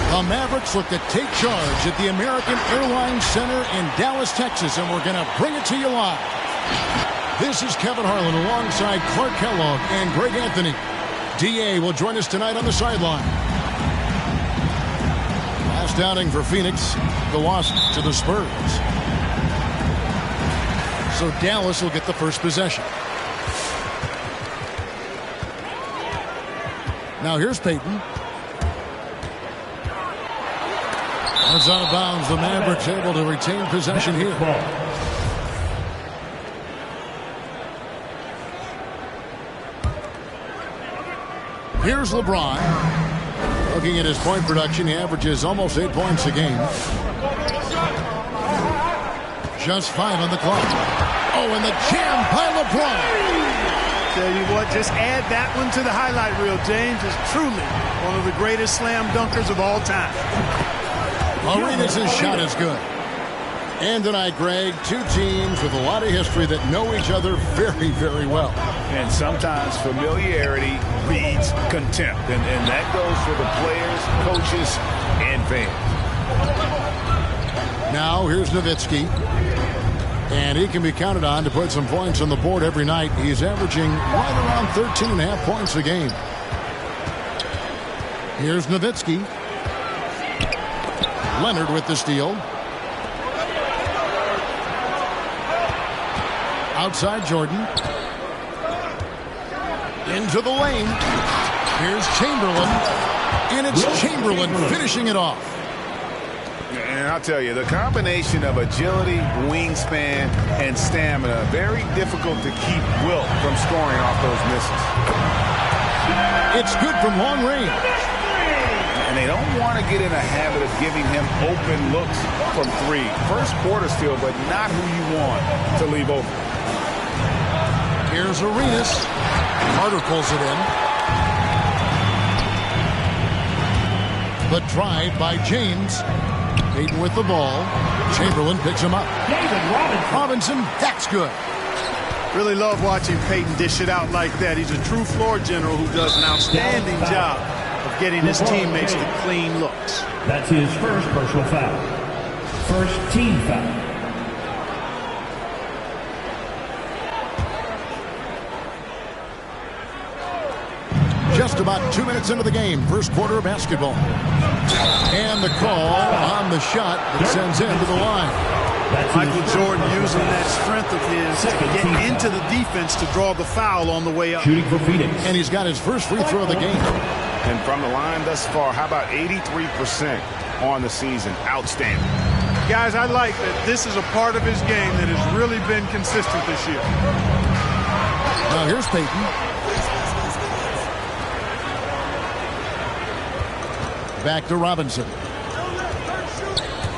The Mavericks look to take charge at the American Airlines Center in Dallas, Texas, and we're going to bring it to you live. This is Kevin Harlan alongside Clark Kellogg and Greg Anthony. D.A. will join us tonight on the sideline. Last outing for Phoenix, the loss to the Spurs. So Dallas will get the first possession. Now here's Payton. It's out of bounds. The Mavericks able to retain possession here. Here's LeBron. Looking at his point production, he averages almost 8 points a game. Just 5 on the clock. Oh, and the jam by LeBron. Tell you what, just add that one to the highlight reel. James is truly one of the greatest slam dunkers of all time. Arenas' shot is good. And tonight, Greg, two teams with a lot of history that know each other very, very well. And sometimes familiarity breeds contempt. And that goes for the players, coaches, and fans. Now, here's Nowitzki. And he can be counted on to put some points on the board every night. He's averaging right around 13.5 points a game. Here's Nowitzki. Leonard with the steal. Outside Jordan. Into the lane. Here's Chamberlain. And it's Chamberlain finishing it off. And I'll tell you, the combination of agility, wingspan, and stamina, very difficult to keep Wilt from scoring off those misses. It's good from long range. And they don't want to get in a habit of giving him open looks from three. First quarter steal, but not who you want to leave open. Here's Arenas. Carter pulls it in. The drive by James. Payton with the ball. Chamberlain picks him up. Robinson, that's good. Really love watching Payton dish it out like that. He's a true floor general who does an outstanding job of getting his teammates to clean looks. That's his first personal foul. First team foul. Just about 2 minutes into the game, first quarter of basketball. And the call on the shot that sends him to the line. Michael Jordan using that strength of his to get into the defense to draw the foul on the way up. Shooting for Phoenix. And he's got his first free throw of the game. And from the line thus far, how about 83% on the season? Outstanding. Guys, I like that this is a part of his game that has really been consistent this year. Now here's Payton. Back to Robinson.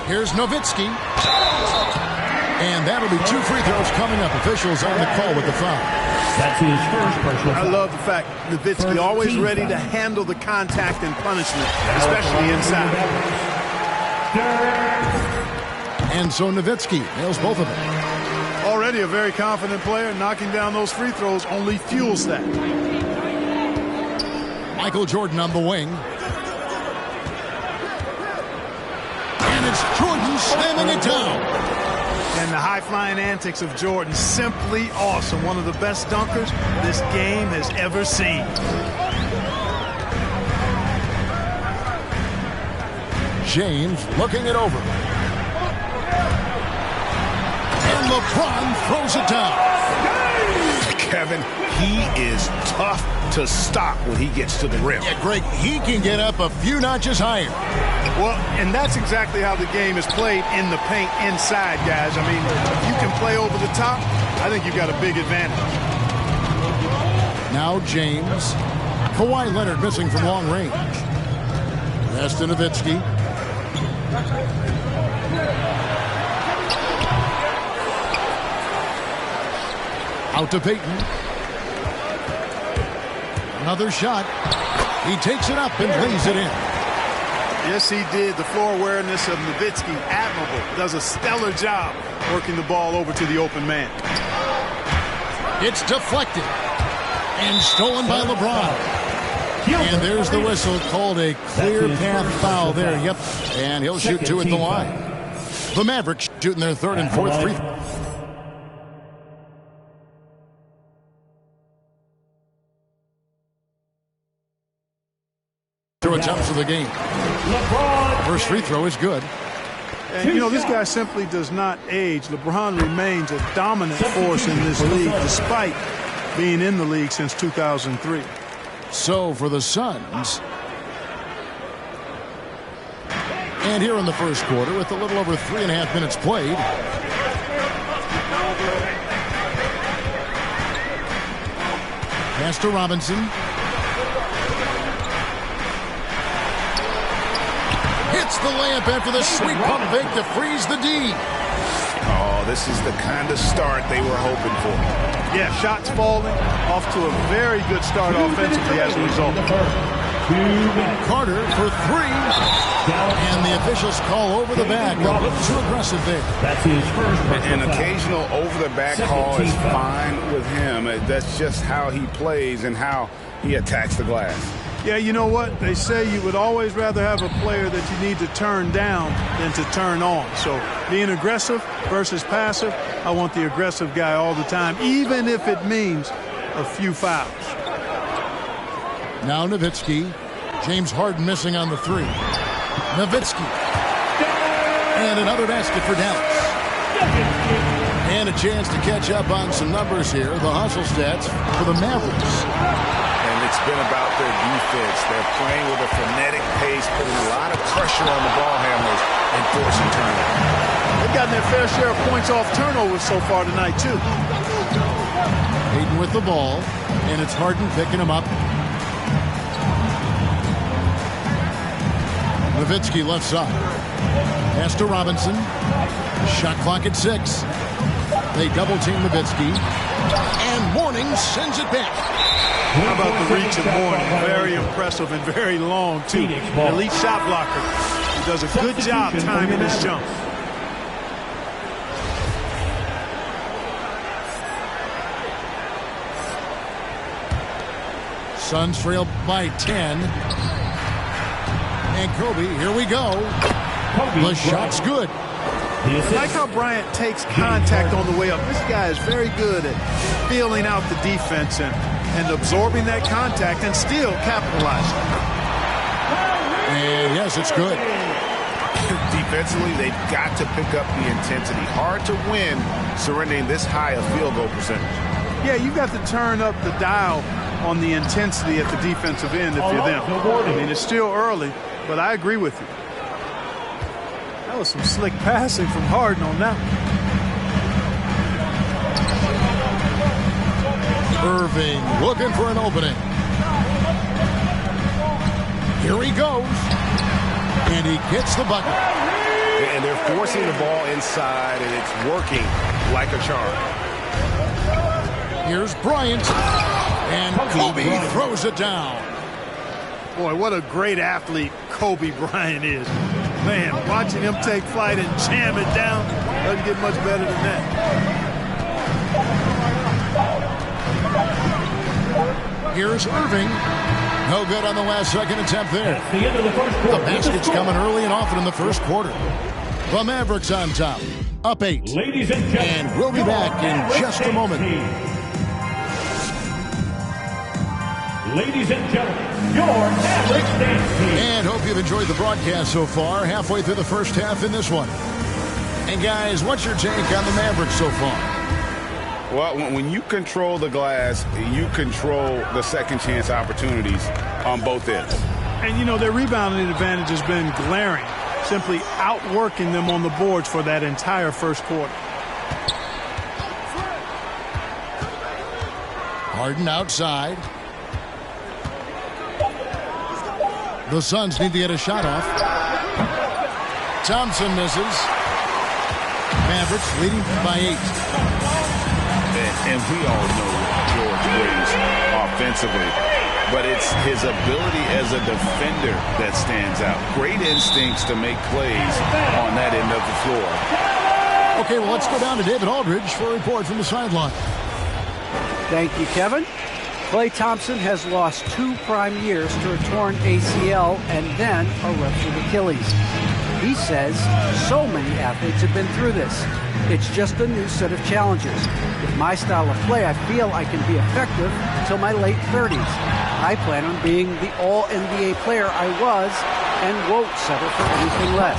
Here's Nowitzki. And that'll be 2 free throws coming up. Officials on the call with the foul. That's his first personal foul. I love the fact Nowitzki always ready to handle the contact and punishment, especially inside. And so Nowitzki nails both of them. Already a very confident player. Knocking down those free throws only fuels that. Michael Jordan on the wing. And it's Jordan slamming it down. And the high-flying antics of Jordan, simply awesome. One of the best dunkers this game has ever seen. James looking it over. And LeBron throws it down. Kevin, he is tough to stop when he gets to the rim. Yeah, Greg, he can get up a few notches higher. Well, and that's exactly how the game is played in the paint inside, guys. I mean, if you can play over the top, I think you've got a big advantage. Now James. Kawhi Leonard missing from long range. Pass to Nowitzki. Out to Payton. Another shot. He takes it up and lays it in. Yes, he did. The floor awareness of Nowitzki, admirable. Does a stellar job working the ball over to the open man. It's deflected and stolen by LeBron. And there's the whistle, called a clear path foul there. Yep, and he'll shoot two at the line. The Mavericks shooting their third and fourth free throw. Attempts of the game. First free throw is good. And, you know, this guy simply does not age. LeBron remains a dominant force in this league despite being in the league since 2003. So for the Suns. And here in the first quarter with a little over 3.5 minutes played. Pass to Robinson. Hits the layup after the sweet pump fake to freeze the D. Oh, this is the kind of start they were hoping for. Yeah, shots falling, off to a very good start offensively as a result. Carter for three. And the officials call over the back. A little too aggressive there. That's his first. An occasional over-the-back call is fine with him. That's just how he plays and how he attacks the glass. Yeah, you know what? They say you would always rather have a player that you need to turn down than to turn on. So being aggressive versus passive, I want the aggressive guy all the time, even if it means a few fouls. Now Nowitzki. James Harden missing on the three. Nowitzki. And another basket for Dallas. And a chance to catch up on some numbers here. The hustle stats for the Mavericks. It's been about their defense. They're playing with a frenetic pace, putting a lot of pressure on the ball handlers and forcing turnovers. They've gotten their fair share of points off turnovers so far tonight, too. Payton with the ball, and it's Harden picking him up. Nowitzki left side. Pass to Robinson. Shot clock at 6. They double-team Nowitzki. And Mourning sends it back. How about the reach of Mourning? Very impressive and very long, too. Elite shot blocker. He does a good job timing his jump. Suns trail by 10. And Kobe, here we go. The shot's good. I like how Bryant takes contact on the way up. This guy is very good at feeling out the defense and absorbing that contact and still capitalizing. And yes, it's good. Defensively, they've got to pick up the intensity. Hard to win surrendering this high a field goal percentage. Yeah, you've got to turn up the dial on the intensity at the defensive end if you're them. I mean, it's still early, but I agree with you. That was some slick passing from Harden on that one. Irving looking for an opening. Here he goes. And he gets the bucket. And they're forcing the ball inside, and it's working like a charm. Here's Bryant. And Kobe throws it down. Boy, what a great athlete Kobe Bryant is. Man, watching him take flight and jam it down doesn't get much better than that. Here's Irving. No good on the last second attempt there. That's the end of the first quarter. The basket's coming early and often in the first quarter. The Mavericks on top. Up 8. Ladies and gentlemen. And we'll be back in just a moment. Ladies and gentlemen, your Mavericks dance team. And hope you've enjoyed the broadcast so far. Halfway through the first half in this one. And guys, what's your take on the Mavericks so far? Well, when you control the glass, you control the second chance opportunities on both ends. And, you know, their rebounding advantage has been glaring, simply outworking them on the boards for that entire first quarter. Harden outside. The Suns need to get a shot off. Thompson misses. Mavericks leading by 8. And we all know what George brings offensively, but it's his ability as a defender that stands out. Great instincts to make plays on that end of the floor. Okay, well, let's go down to David Aldridge for a report from the sideline. Thank you, Kevin. Klay Thompson has lost 2 prime years to a torn ACL and then a ruptured Achilles. He says so many athletes have been through this. It's just a new set of challenges. With my style of play, I feel I can be effective until my late 30s. I plan on being the all-NBA player I was and won't settle for anything less.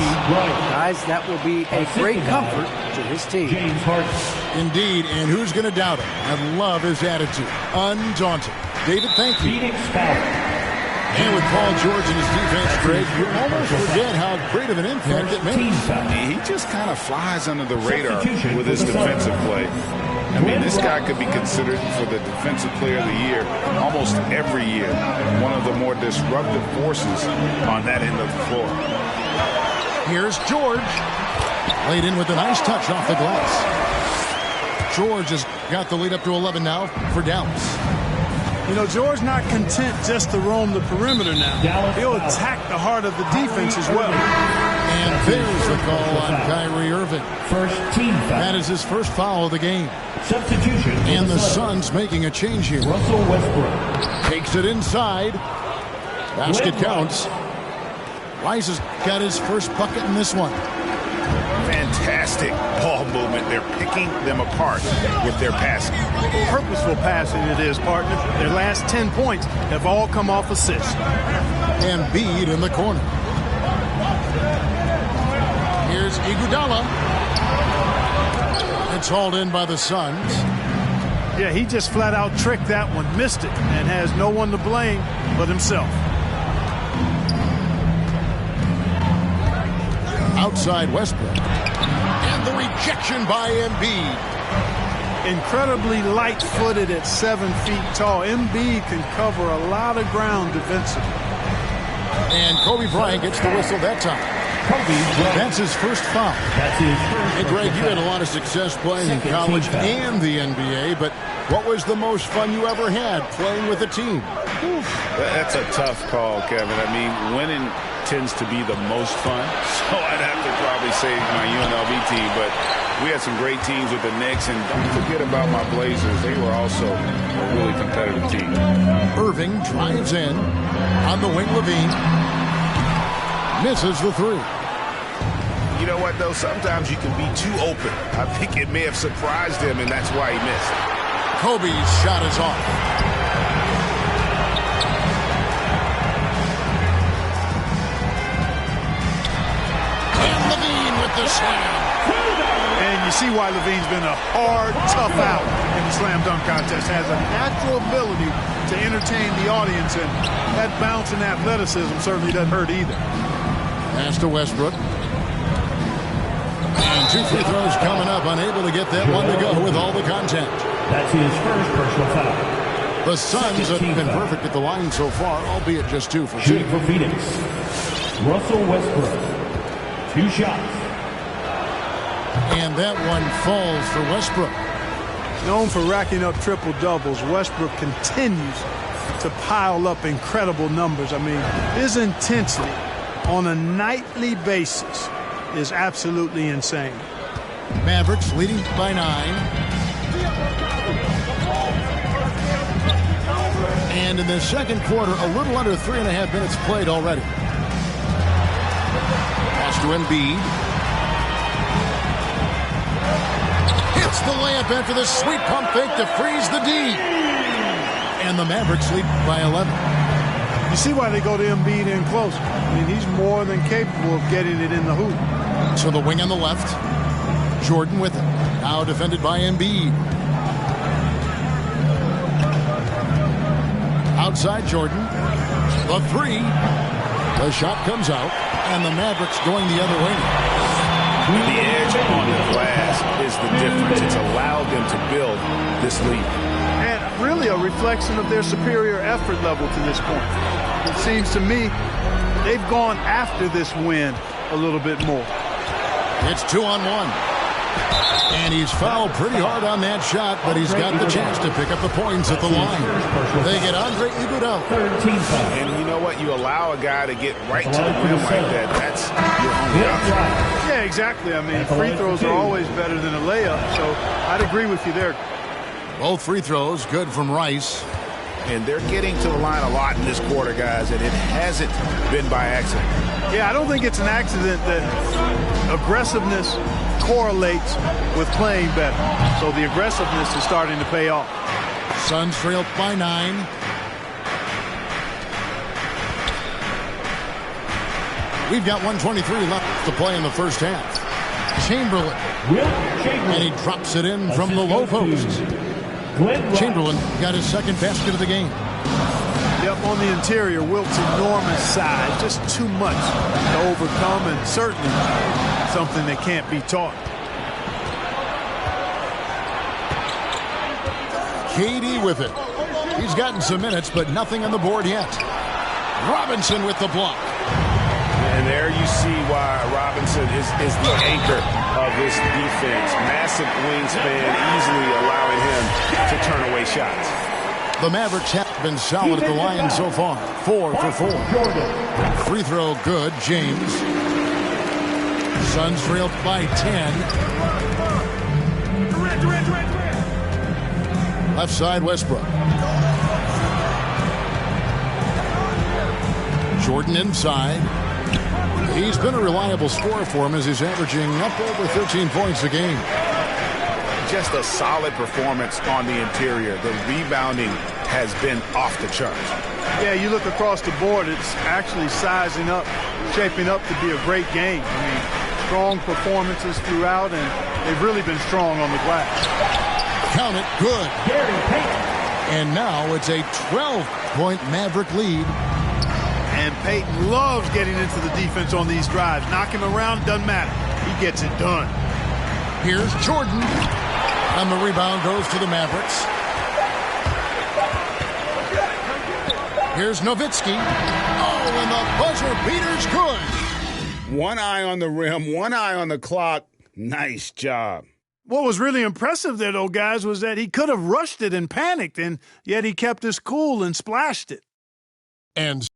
Guys, that will be a great comfort to his team. James Harden. Indeed, and who's going to doubt him? I love his attitude. Undaunted. David, thank you. Phoenix Power. And with Paul George and his defense, Greg, you almost forget how great of an impact it makes. He just kind of flies under the radar with his defensive play. I mean, this guy could be considered for the Defensive Player of the Year almost every year. One of the more disruptive forces on that end of the floor. Here's George. Laid in with a nice touch off the glass. George has got the lead up to 11 now for Dallas. You know, George not content just to roam the perimeter now. He'll attack the heart of the defense as well. And there's the call on Kyrie Irving. First team foul. That is his first foul of the game. Substitution. And the Suns making a change here. Russell Westbrook. Takes it inside. Basket counts. Rice has got his first bucket in this one. Fantastic ball movement. They're picking them apart with their passing. Purposeful passing it is, partner. Their last 10 points have all come off assists. Embiid in the corner. Here's Iguodala. It's hauled in by the Suns. Yeah, he just flat out tricked that one, missed it, and has no one to blame but himself. Outside Westbrook. And the rejection by Embiid. Incredibly light-footed at 7 feet tall. Embiid can cover a lot of ground defensively. And Kobe Bryant gets the whistle that time. That's his first foul. That's his first. Hey, Greg, you had a lot of success playing in college and the NBA, but what was the most fun you ever had playing with a team? That's a tough call, Kevin. I mean, winning tends to be the most fun, so I'd have to probably say my UNLV team, but we had some great teams with the Knicks, and don't forget about my Blazers. They were also a really competitive team. Irving drives in. On the wing, Levine. Misses the 3. You know what, though? Sometimes you can be too open. I think it may have surprised him, and that's why he missed. Kobe's shot is off. And Levine with the slam. And you see why Levine's been a hard, tough out in the slam dunk contest. Has a natural ability to entertain the audience, and that bounce and athleticism certainly doesn't hurt either. Pass to Westbrook. And 2 free throws coming up. Unable to get that one to go with all the contact. That's his first personal foul. The Suns have been perfect at the line so far, albeit just 2 for 2. Shooting for Phoenix. Russell Westbrook. 2 shots. And that one falls for Westbrook. Known for racking up triple-doubles, Westbrook continues to pile up incredible numbers. I mean, his intensity on a nightly basis is absolutely insane. Mavericks leading by 9. And in the second quarter, a little under 3.5 minutes played already. Pass to Embiid. Hits the layup after the sweet pump fake to freeze the D. And the Mavericks lead by 11. You see why they go to Embiid in close. I mean, he's more than capable of getting it in the hoop. So the wing on the left. Jordan with it. Now defended by Embiid. Outside Jordan. The three. The shot comes out, and the Mavericks going the other way. The edge on the glass is the difference. It's allowed them to build this lead. And really a reflection of their superior effort level to this point. It seems to me they've gone after this win a little bit more. It's 2-on-1. And he's fouled pretty hard on that shot, but he's got the chance to pick up the points at the line. They get Andre Iguodala. And you know what? You allow a guy to get right to the rim like that. That's your only option. Yeah, exactly. I mean, free throws are always better than a layup, so I'd agree with you there. Both free throws good from Rice. And they're getting to the line a lot in this quarter, guys, and it hasn't been by accident. Yeah, I don't think it's an accident that aggressiveness correlates with playing better. So the aggressiveness is starting to pay off. Suns trailed by 9. We've got 1:23 left to play in the first half. Chamberlain. And he drops it in from the low post. Chamberlain got his second basket of the game. Yep, on the interior, Wilt's enormous size, just too much to overcome, and certainly something that can't be taught. KD with it. He's gotten some minutes, but nothing on the board yet. Robinson with the block. And there you see why Robinson is the anchor of this defense. Massive wingspan, easily allowing him to turn away shots. The Mavericks have been solid at the line so far. 4 for 4. Free throw good, James. Suns trailed by 10. Left side, Westbrook. Jordan inside. He's been a reliable scorer for him as he's averaging up over 13 points a game. Just a solid performance on the interior. The rebounding has been off the charts. Yeah, you look across the board, it's actually sizing up, shaping up to be a great game. I mean, strong performances throughout, and they've really been strong on the glass. Count it, good. And now it's a 12-point Maverick lead. And Payton loves getting into the defense on these drives. Knock him around, doesn't matter. He gets it done. Here's Jordan. And the rebound goes to the Mavericks. Here's Nowitzki. Oh, and the buzzer beater's good. One eye on the rim, one eye on the clock. Nice job. What was really impressive there, though, guys, was that he could have rushed it and panicked, and yet he kept his cool and splashed it. And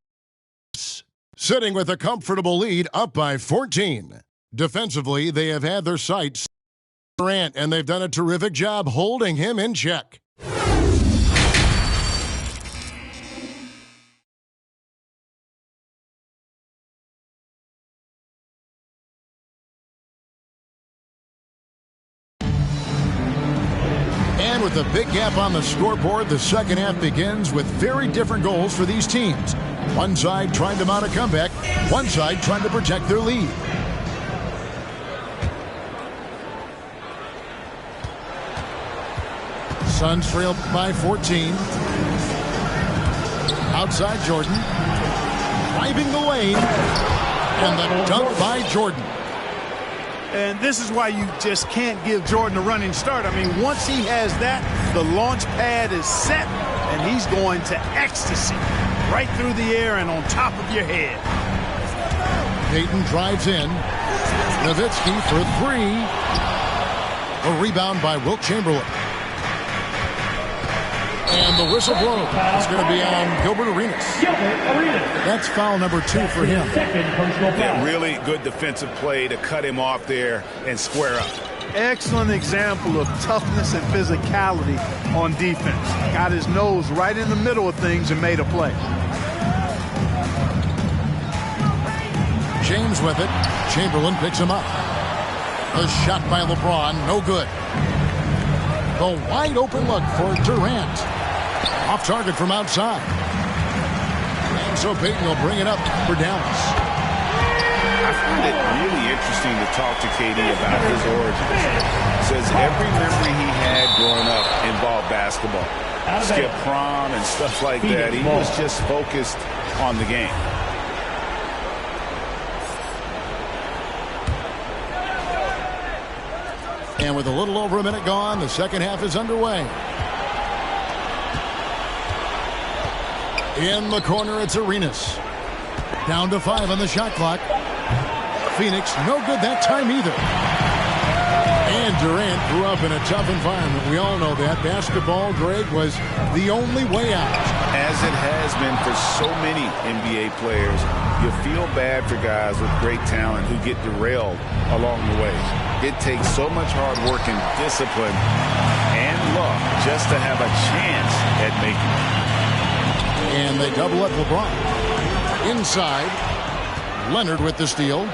sitting with a comfortable lead, up by 14. Defensively, they have had their sights on Durant, and they've done a terrific job holding him in check. And with a big gap on the scoreboard, the second half begins with very different goals for these teams. One side trying to mount a comeback, one side trying to protect their lead. Suns trail by 14. Outside Jordan. Driving the lane. And the dunk by Jordan. And this is why you just can't give Jordan a running start. I mean, once he has that, the launch pad is set, and he's going to ecstasy right through the air and on top of your head. Payton drives in. Nowitzki for three. A rebound by Wilt Chamberlain. And the whistle blows. It's going to be on Gilbert Arenas. That's foul number 2 for him. Yeah, really good defensive play to cut him off there and square up. Excellent example of toughness and physicality on defense. Got his nose right in the middle of things and made a play. James with it. Chamberlain picks him up. A shot by LeBron, no good. The wide open look for Durant. Off target from outside. And so Payton will bring it up for Dallas. I find it really interesting to talk to KD about his origins. Says every memory he had growing up involved basketball. Skip prom and stuff like that. He was just focused on the game. And with a little over a minute gone, the second half is underway. In the corner, it's Arenas. Down to 5 on the shot clock. Phoenix, no good that time either. And Durant grew up in a tough environment. We all know that. Basketball, Greg, was the only way out. As it has been for so many NBA players, you feel bad for guys with great talent who get derailed along the way. It takes so much hard work and discipline and luck just to have a chance at making it. And they double up LeBron. Inside, Leonard with the steal.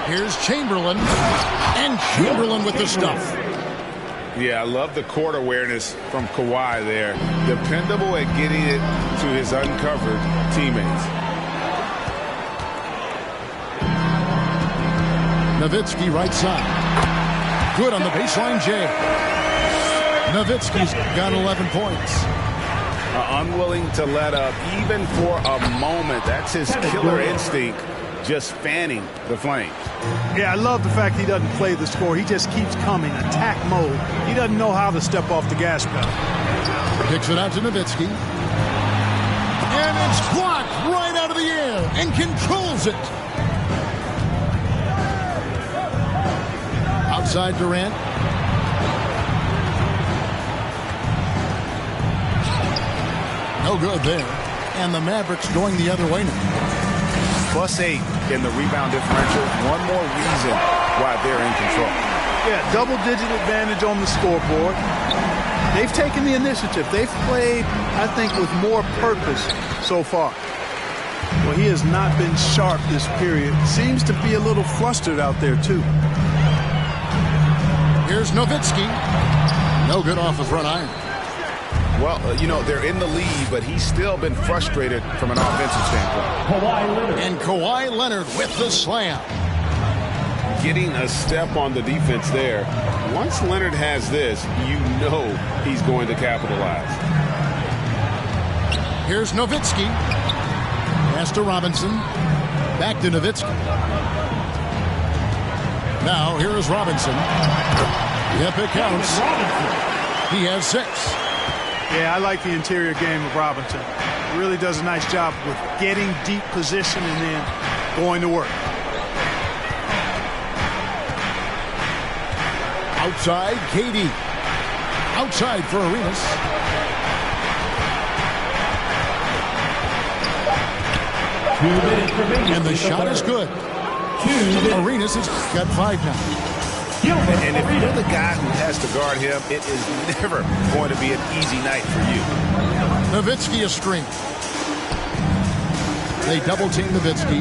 Here's Chamberlain. And Chamberlain with the stuff. Yeah, I love the court awareness from Kawhi there. Dependable at getting it to his uncovered teammates. Nowitzki right side. Good on the baseline, Jay. Nowitzki's got 11 points. Unwilling to let up even for a moment. That's his killer instinct, just fanning the flames. Yeah, I love the fact he doesn't play the score. He just keeps coming, attack mode. He doesn't know how to step off the gas pedal. Kicks it out to Nowitzki. And it's blocked right out of the air and controls it. Outside Durant. No good there. And the Mavericks going the other way now. +8 in the rebound differential. One more reason why they're in control. Yeah, double-digit advantage on the scoreboard. They've taken the initiative. They've played, I think, with more purpose so far. Well, he has not been sharp this period. Seems to be a little flustered out there, too. Here's Nowitzki. No good off the front iron. Well, you know, they're in the lead, but he's still been frustrated from an offensive standpoint. Kawhi Leonard. And Kawhi Leonard with the slam. Getting a step on the defense there. Once Leonard has this, you know he's going to capitalize. Here's Nowitzki. Pass to Robinson. Back to Nowitzki. Now, here is Robinson. Yep, it counts. He has 6. Yeah, I like the interior game of Robinson. He really does a nice job with getting deep position and then going to work. Outside, KD. Outside for Arenas. And the shot is good. Arenas has got 5 now. And if you're the guy who has to guard him, it is never going to be an easy night for you. Nowitzki a string. They double team Nowitzki.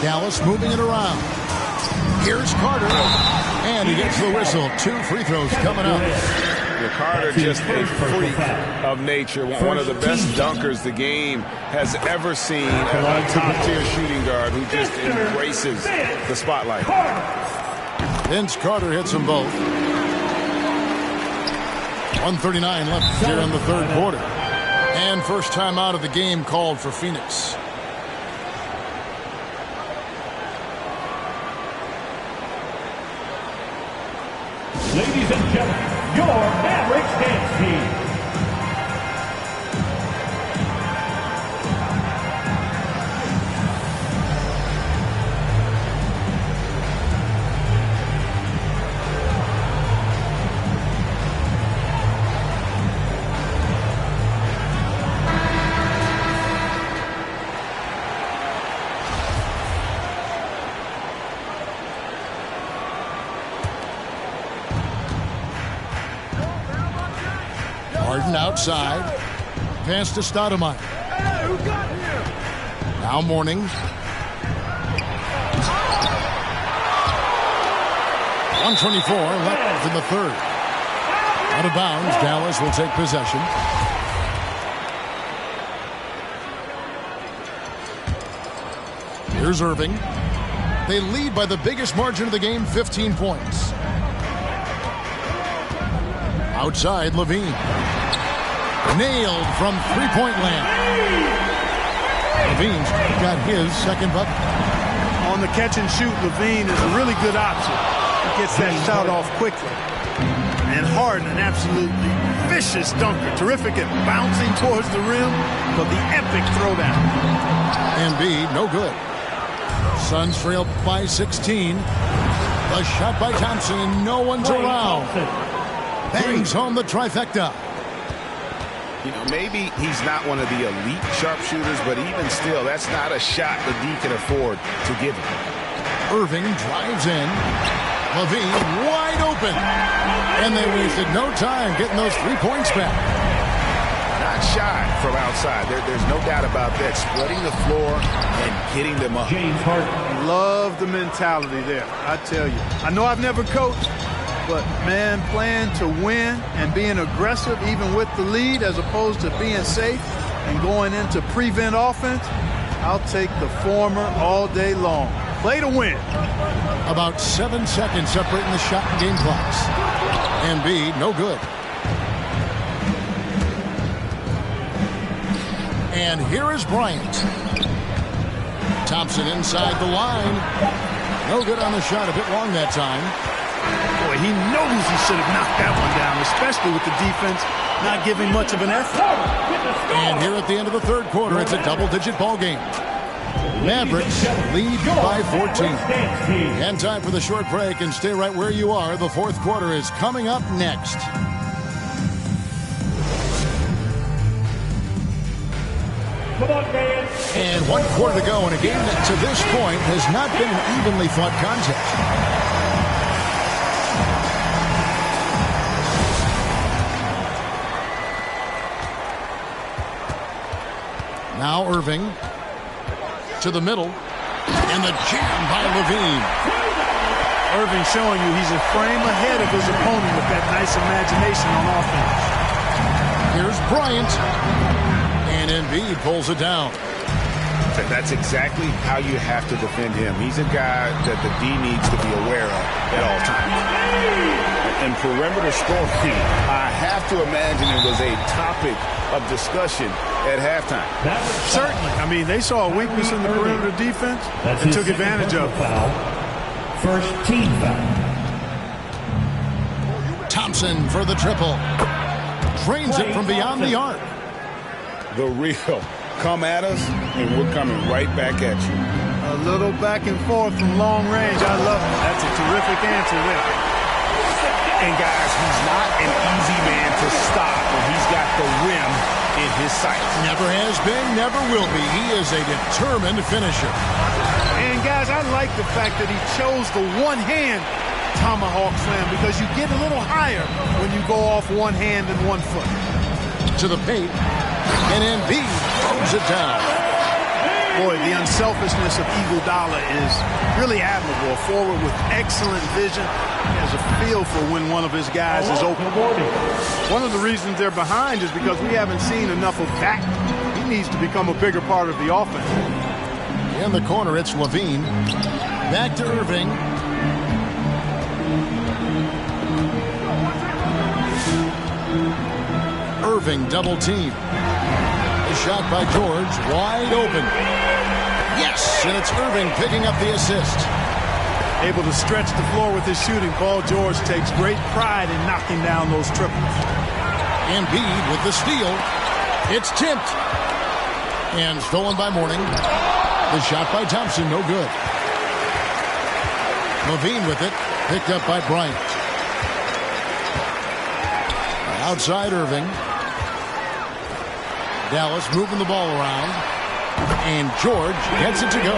Dallas moving it around. Here's Carter. And he gets the whistle. 2 free throws coming up. Carter just a freak of nature. One of the best dunkers the game has ever seen. A top-tier shooting guard who just embraces the spotlight. Vince Carter hits them both. 1:39 left here in the third quarter. And first time out of the game called for Phoenix. Ladies and gentlemen, your Mavericks dance team. Outside. Pass to Stoudemire. Now Mourning. 1:24 left in the third. Out of bounds. Dallas will take possession. Here's Irving. They lead by the biggest margin of the game, 15 points. Outside, Levine. Nailed from three-point land. Levine's got his second bucket. On the catch and shoot, Levine is a really good option. He gets that shot off quickly. And Harden, an absolutely vicious dunker. Terrific at bouncing towards the rim, but the epic throwdown. Embiid, no good. Suns trail by 16. A shot by Thompson, and no one's around. Bangs home the trifecta. You know, maybe he's not one of the elite sharpshooters, but even still, that's not a shot the D can afford to give him. Irving drives in. Levine wide open. And they wasted no time getting those 3 points back. Not shy from outside. There's no doubt about that. Spreading the floor and getting them up. James Harden. Love the mentality there, I tell you. I know I've never coached, but, man, playing to win and being aggressive even with the lead as opposed to being safe and going into prevent offense, I'll take the former all day long. Play to win. About 7 seconds separating the shot and game clocks. Embiid, no good. And here is Bryant. Thompson inside the line. No good on the shot, a bit long that time. Boy, he knows he should have knocked that one down, especially with the defense not giving much of an effort. And here at the end of the third quarter, it's a double-digit ball game. Mavericks lead by 14. And time for the short break, and stay right where you are. The fourth quarter is coming up next. Come on, man. And 1 quarter to go in a game that to this point has not been an evenly fought contest. Now Irving to the middle, and the jam by Levine. Irving showing you he's a frame ahead of his opponent with that nice imagination on offense. Here's Bryant, and Embiid pulls it down. That's exactly how you have to defend him. He's a guy that the D needs to be aware of at all times. And perimeter scoring, I have to imagine it was a topic of discussion at halftime. Certainly. I mean, they saw a weakness in the perimeter defense and took advantage of it. Foul. First team foul. Thompson for the triple. Drains it from beyond the arc. The real. Come at us, and we're coming right back at you. A little back and forth from long range. I love it. That's a terrific answer there. And, guys, he's not an easy man to stop when he's got the rim in his sights. Never has been, never will be. He is a determined finisher. And, guys, I like the fact that he chose the one-hand tomahawk slam because you get a little higher when you go off one hand and 1 foot. To the paint, and Embiid throws it down. Boy, the unselfishness of Iguodala is really admirable. A forward with excellent vision. He has a feel for when one of his guys is open. One of the reasons they're behind is because we haven't seen enough of that. He needs to become a bigger part of the offense. In the corner, it's Levine. Back to Irving. Irving double team. The shot by George, wide open. Yes, and it's Irving picking up the assist. Able to stretch the floor with his shooting. Paul George takes great pride in knocking down those triples. Embiid with the steal. It's tipped. And stolen by Mourning. The shot by Thompson, no good. Levine with it, picked up by Bryant. Outside Irving. Dallas moving the ball around. And George gets it to go.